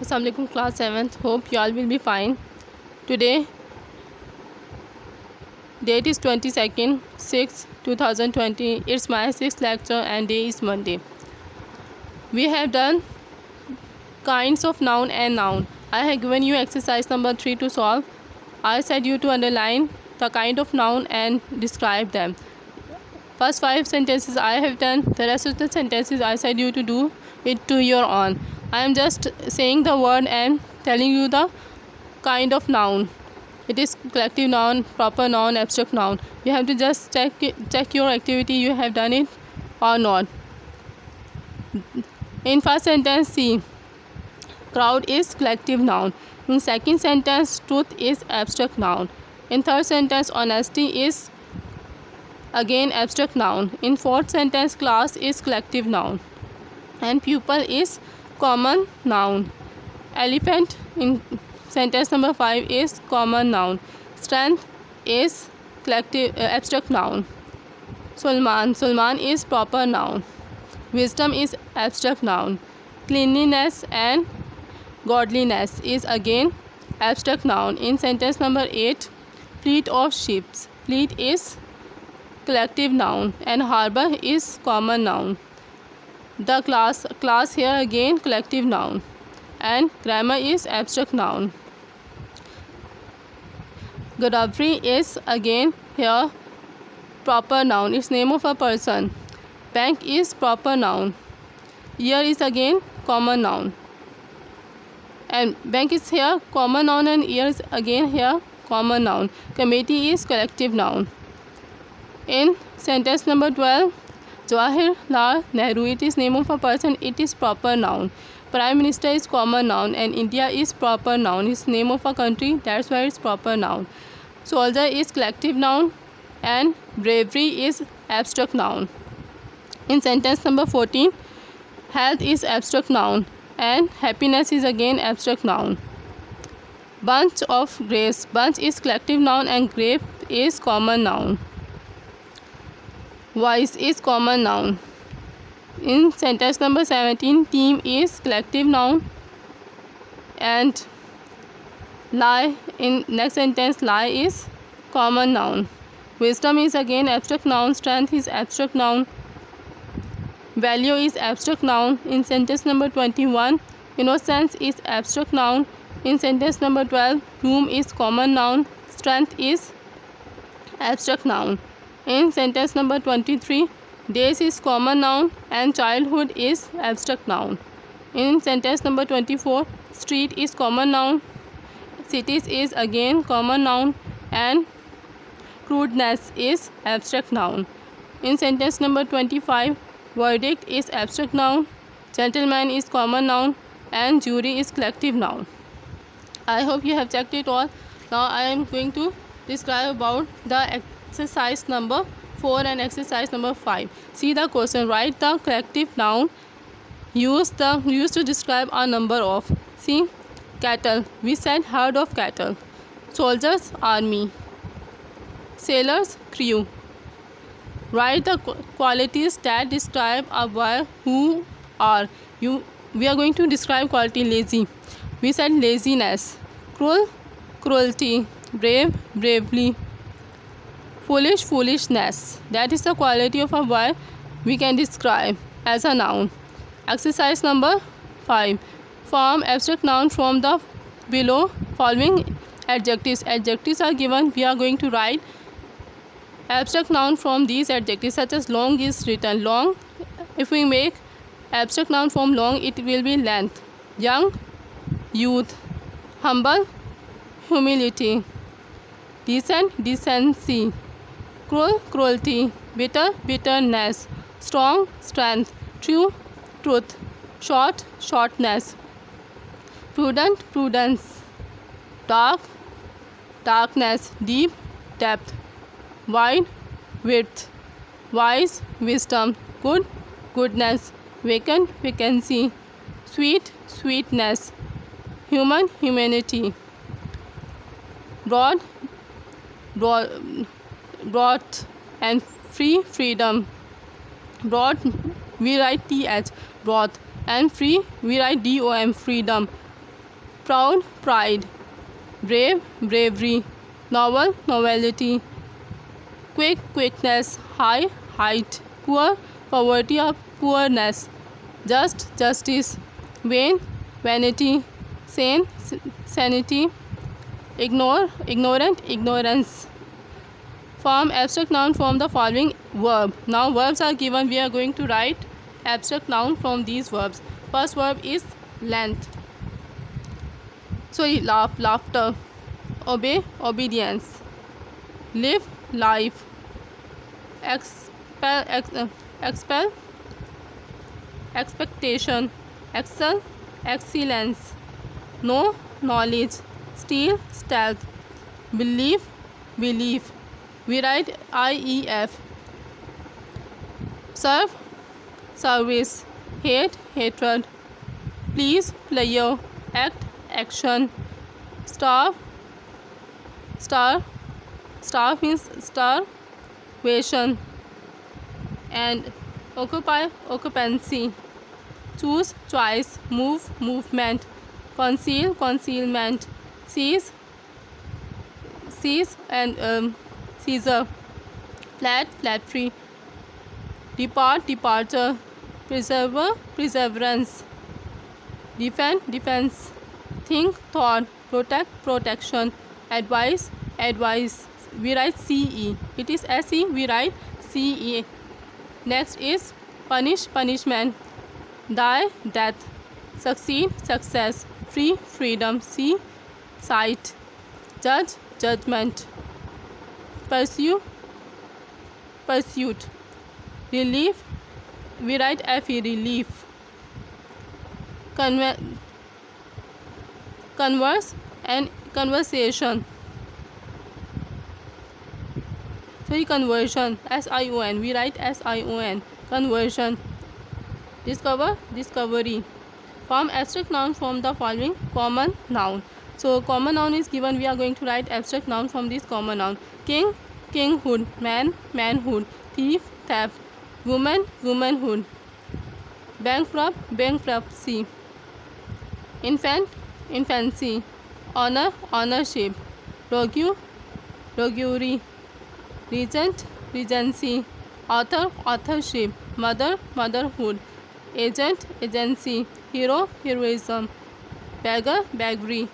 Assalamu alaikum class 7th. Hope you all will be fine. Today date is 22nd 6 2020. It's my 6th lecture and day is Monday. We have done kinds of noun and noun. I have given you exercise number 3 to solve. I said you to underline the kind of noun and describe them. First 5 sentences I have done. The rest of the sentences I said you to do it to your own. I am just saying the word and telling you the kind of noun. It is collective noun, proper noun, abstract noun. You have to just check your activity, you have done it or not. In first sentence, see, crowd is collective noun. In second sentence, truth is abstract noun. In third sentence, honesty is again abstract noun. In fourth sentence, class is collective noun and pupil is common noun. Elephant in sentence number 5 is common noun. Strength is collective abstract noun. Sulman is proper noun. Wisdom is abstract noun. Cleanliness and godliness is again abstract noun. In sentence number 8, fleet of ships. Fleet is collective noun and harbor is common noun. The class here again collective noun and grammar is abstract noun. Gaddafi is again here proper noun. It's name of a person. Bank is proper noun. Year is again common noun. And bank is here common noun and year is again here common noun. Committee is collective noun. In sentence number 12, Jawaharlal Nehru, it is name of a person, it is proper noun. Prime Minister is common noun and India is proper noun. It's name of a country, that's why it's proper noun. Soldier is collective noun and bravery is abstract noun. In sentence number 14, health is abstract noun and happiness is again abstract noun. Bunch of grapes, bunch is collective noun and grape is common noun. Voice is common noun. In sentence number 17, team is collective noun and lie, in next sentence, lie is common noun. Wisdom is again abstract noun. Strength is abstract noun. Value is abstract noun. In sentence number 21, innocence is abstract noun. In sentence number 12, room is common noun. Strength is abstract noun. In sentence number 23, days is common noun and childhood is abstract noun. In sentence number 24, street is common noun. Cities is again common noun and crudeness is abstract noun. In sentence number 25, verdict is abstract noun. Gentleman is common noun and jury is collective noun. I hope you have checked it all. Now I am going to describe about the exercise number 4 and exercise number 5. See the question. Write the collective noun used to describe a number of. See, cattle, we said herd of cattle. Soldiers, army. Sailors, crew. Write the qualities that describe a boy who are. We are going to describe quality. Lazy, we said laziness. Cruel, cruelty. Brave, bravely. Foolish, foolishness. That is the quality of a boy we can describe as a noun. Exercise number 5. Form abstract noun from the below following adjectives. Adjectives are given. We are going to write abstract noun from these adjectives, such as long is written. Long, if we make abstract noun from long, it will be length. Young, youth. Humble, humility. Decent, decency. Cruel, cruelty. Bitter, bitterness. Strong, strength. True, truth. Short, shortness. Prudent, prudence. Dark, darkness. Deep, depth. Wide, width. Wise, wisdom. Good, goodness. Vacant, vacancy. Sweet, sweetness. Human, humanity. Broad, broad and free, freedom. Broad, we write th. Broad and free, we write dom. Freedom. proud, pride, brave, bravery, novel, novelty, quick, quickness, high, height, poor, poverty or poorness, just, justice, vain, vanity, sane, sanity, ignore, ignorant, ignorance. Form abstract noun from the following verb. Now verbs are given. We are going to write abstract noun from these verbs. First verb is length. Sorry, laugh, laughter. Obey, obedience. Live, life. Expel, expectation. Excel, excellence. Know, knowledge. Steal, stealth. Believe, belief. We write IEF. Serve, service. Hate, hatred. Please, pleasure. Act, action. Starve, starve means starvation. And occupy, occupancy. Choose, choice. Move, movement. Conceal, concealment. Seize, and seizure. Flat, flattery. Depart, departure. Preserver, perseverance. Defend, defense. Think, thought. Protect, protection. Advise, advice. We write CE. It is SE, we write CE. Next is punish, punishment. Die, death. Succeed, success. Free, freedom. See, sight. Judge, judgment. Pursue, pursuit. Relief, we write FE, relief. Converse and conversation. Sorry, conversion, SION, we write SION. Conversion. Discover, discovery. Form abstract noun from the following common noun. So common noun is given. We are going to write abstract noun from this common noun. King, kinghood. Man, manhood. Thief, theft. Woman, womanhood. Bankrupt, bankruptcy. Infant, infancy. Honor, ownership. Rogue, roguery. Regent, regency. Author, authorship. Mother, motherhood. Agent, agency. Hero, heroism. Beggar, beggary.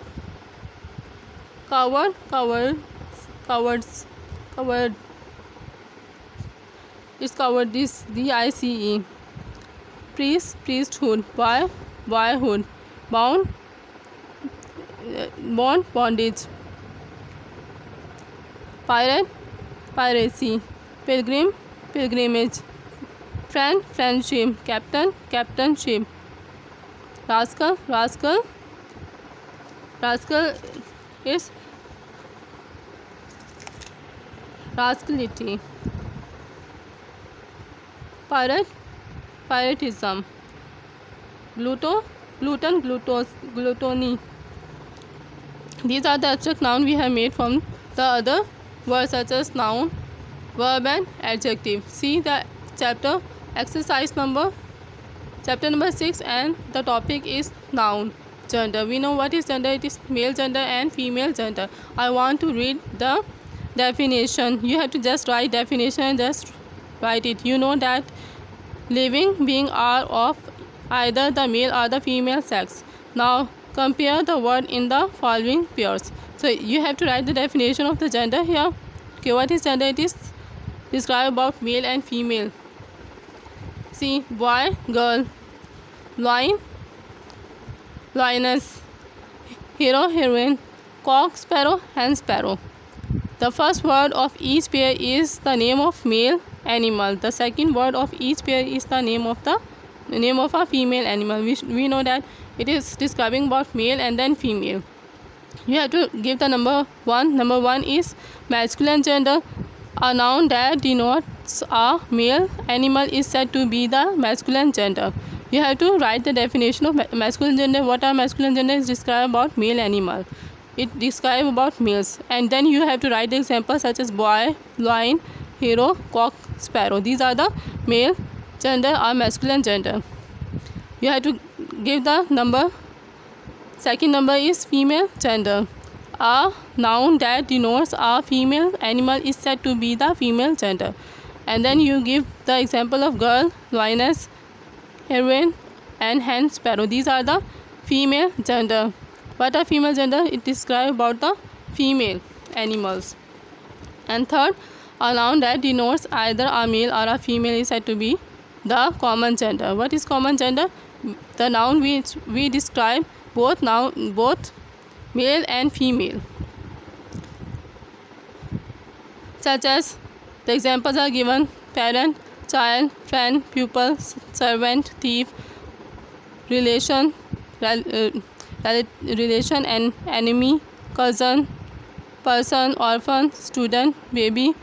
Coward, cowards. Coward. It's cowardice, DICE. Priest, priesthood. Boy, boyhood. Bound, bondage. Pirate, piracy. Pilgrim, pilgrimage. Friend, friendship. Captain, captainship. Rascal, rascal. Rascal is rascality. Pirate, piratism. Glutton, gluttony. These are the abstract noun we have made from the other words such as noun, verb and adjective. See the chapter number 6, and the topic is noun. Gender. We know what is gender. It is male gender and female gender. I want to read the definition. You have to just write definition and just write it. You know that living beings are of either the male or the female sex. Now compare the word in the following pairs. So you have to write the definition of the gender here. Okay, what is gender? It is describe about male and female. See, boy, girl. Lion, lioness. Hero, heroine. Cock, sparrow, hen, sparrow. The first word of each pair is the name of male animal. The second word of each pair is the name of a female animal. We know that it is describing about male and then female. You have to give the number 1. Number 1 is masculine gender. A noun that denotes a male animal is said to be the masculine gender. You have to write the definition of masculine gender. What are masculine gender? Is describe about male animal. It describe about males, and then you have to write the examples such as boy, lion, hero, cock, sparrow. These are the male gender or masculine gender. You have to give the number Second number is female gender. A noun that denotes a female animal is said to be the female gender. And then you give the example of girl, lioness, heron, and hen, sparrow. These are the female gender. What are female gender? It describes about the female animals. And third, a noun that denotes either a male or a female is said to be the common gender. What is common gender? The noun which we describe both male and female. Such as the examples are given: parent, child, friend, pupil, servant, thief, relation, relation and enemy, cousin, person, orphan, student, baby,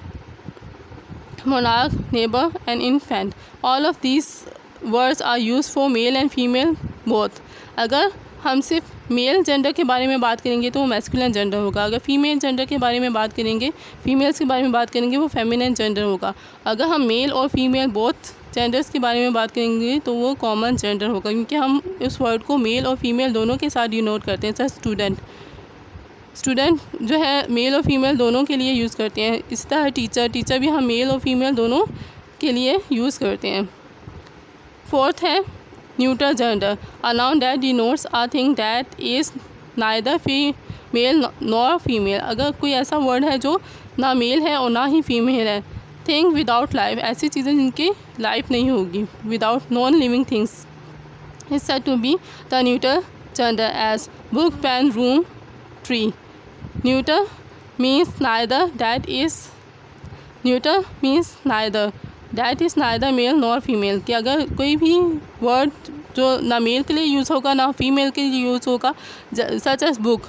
monarch, neighbor and infant. All of these words are used for male and female both. अगर हम सिर्फ male gender के बारे में बात करेंगे तो वो मैस्कुलिन जेंडर होगा. अगर फीमेल जेंडर के बारे में बात करेंगे, फीमेल्स के बारे में बात करेंगे, वो फेमिनिन जेंडर होगा. अगर हम मेल और फीमेल बोथ जेंडर्स के बारे में बात करेंगे तो वो कॉमन जेंडर होगा, क्योंकि हम उस वर्ड को मेल और फीमेल दोनों के साथ डिनोट करते हैं. जैसे स्टूडेंट, स्टूडेंट जो है मेल और फीमेल दोनों के लिए यूज़ करते हैं. इस तरह टीचर, टीचर भी हम मेल और फीमेल दोनों के लिए यूज़ करते हैं. फोर्थ है neutral gender. A noun that denotes a thing that is neither male nor female. अगर कोई ऐसा वर्ड है जो ना मेल है और ना ही फीमेल है. थिंग विदाउट लाइफ, ऐसी चीज़ें जिनकी लाइफ नहीं होगी. Without non living things is said to be the neutral gender as book, pen, room, tree. Neuter means neither, that is neither male nor female. कि अगर कोई भी वर्ड जो ना मेल के लिए यूज़ होगा ना फीमेल के लिए यूज़ होगा, सच एज बुक,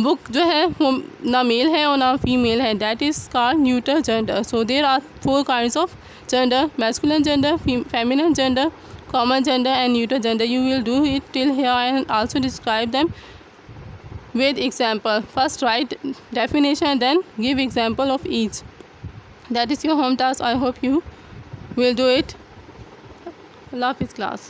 बुक जो है वो ना मेल है और ना फीमेल है, that is called neutral gender. So there are 4 kinds of gender: masculine gender, feminine gender, common gender and neutral gender. You will do it till here and also describe them with example. First write definition and then give example of each. That is your home task. I hope you will do it. Allah Hafiz class.